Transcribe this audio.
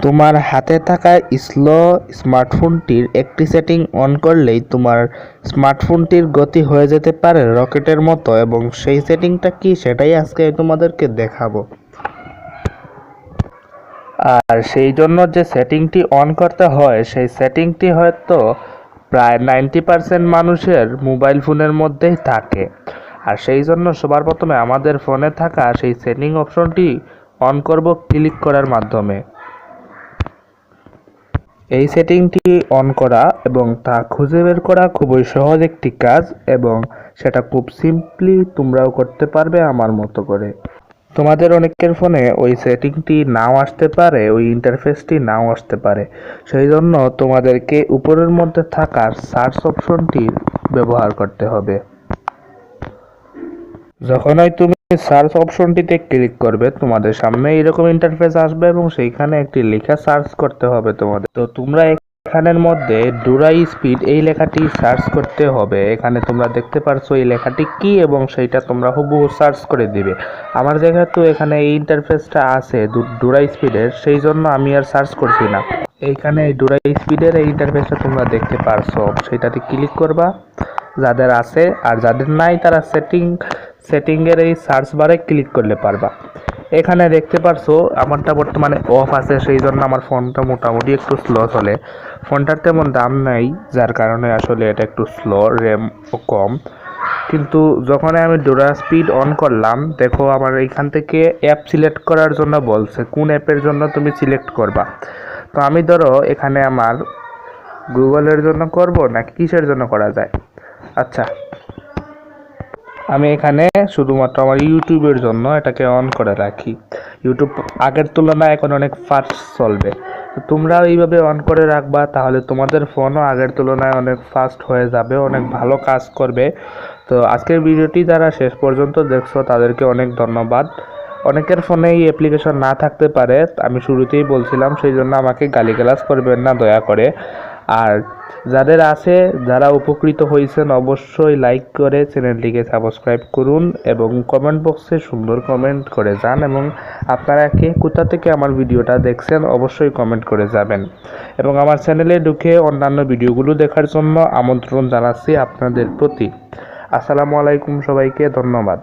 তোমার হাতে থাকা স্মার্টফোনটির একটি সেটিং অন করলেই তোমার স্মার্টফোনটির গতি হয়ে যেতে পারে রকেটের মতো, এবং সেই সেটিংটা কি সেটাই আজকে তোমাদেরকে দেখাবো। আর সেই জন্য যে সেটিংটি অন করতে হয় সেই সেটিংটি হয়তো প্রায় 90% মানুষের মোবাইল ফোনের মধ্যেই থাকে। আর সেই জন্য সবার প্রথমে আমাদের ফোনে থাকা সেই সেটিং অপশনটি অন করব ক্লিক করার মাধ্যমে। এই সেটিংটি অন করা এবং তা খুঁজে বের করা খুবই সহজ একটি কাজ, এবং সেটা খুব সিম্পলি তোমরাও করতে পারবে আমার মতো করে। তোমাদের অনেকের ফোনে ওই সেটিংটি নাও আসতে পারে, ওই ইন্টারফেসটি নাও আসতে পারে। সেই জন্য তোমাদেরকে উপরের মধ্যে থাকা সার্চ অপশনটি ব্যবহার করতে হবে। যখনই তুমি সার্চ অপশনটিতে ক্লিক করবে তোমাদের সামনে এরকম ইন্টারফেস আসবে, এবং সেইখানে একটি লেখা সার্চ করতে হবে তোমাদের। তো তোমরা এখানের মধ্যে ডুরাই স্পিড এই লেখাটি সার্চ করতে হবে। এখানে তোমরা দেখতে পারছো এই লেখাটি কি, এবং সেইটা তোমরা হুবহু সার্চ করে দিবে। আমার যেহেতু এখানে এই ইন্টারফেসটা আছে ডুরাই স্পিডের, সেই জন্য আমি আর সার্চ করছি না। এইখানে ডুরাই স্পিডের এই ইন্টারফেসটা তোমরা দেখতে পারছো, সেইটাতে ক্লিক করবা যাদের আছে, আর যাদের নাই তারা সেটিংয়ের এই সার্চ বারে ক্লিক করলে পারবা। এখানে দেখতে পারছো আমারটা বর্তমানে অফ আছে, সেই জন্য আমার ফোনটা মোটামুটি একটু স্লো চলে। ফোনটার তেমন দাম নাই, যার কারণে আসলে এটা একটু স্লো, র্যামও কম। কিন্তু যখন আমি ডোরা স্পিড অন করলাম, দেখো আমার এইখান থেকে অ্যাপ সিলেক্ট করার জন্য বলছে, কোন অ্যাপের জন্য তুমি সিলেক্ট করবা। তো আমি ধরো এখানে আমার গুগলের জন্য করব না কিসের জন্য করা যায়। আচ্ছা, আমি এখানে শুধুমাত্র আমার ইউটিউবের জন্য এটাকে অন করে রাখি। ইউটিউব আগের তুলনায় এখন অনেক ফাস্ট চলবে, তো তোমরাও এইভাবে অন করে রাখবা, তাহলে তোমাদের ফোনও আগের তুলনায় অনেক ফাস্ট হয়ে যাবে, অনেক ভালো কাজ করবে। তো আজকের ভিডিওটি যারা শেষ পর্যন্ত দেখছো তাদেরকে অনেক ধন্যবাদ। অনেকের ফোনে এই অ্যাপ্লিকেশন না থাকতে পারে, আমি শুরুতেই বলছিলাম, সেই জন্য আমাকে গালিগালাজ করবেন না দয়া করে। আর যাদের আছে, যারা উপকৃত হয়েছেন, অবশ্যই লাইক করে চ্যানেলটিকে সাবস্ক্রাইব করুন, এবং কমেন্ট বক্সে সুন্দর কমেন্ট করে যান, এবং আপনারা কে কোথা থেকে আমার ভিডিওটা দেখছেন অবশ্যই কমেন্ট করে যাবেন। এবং আমার চ্যানেলে ঢুকে অন্যান্য ভিডিওগুলো দেখার জন্য আমন্ত্রণ জানাচ্ছি আপনাদের প্রতি। আসসালামু আলাইকুম, সবাইকে ধন্যবাদ।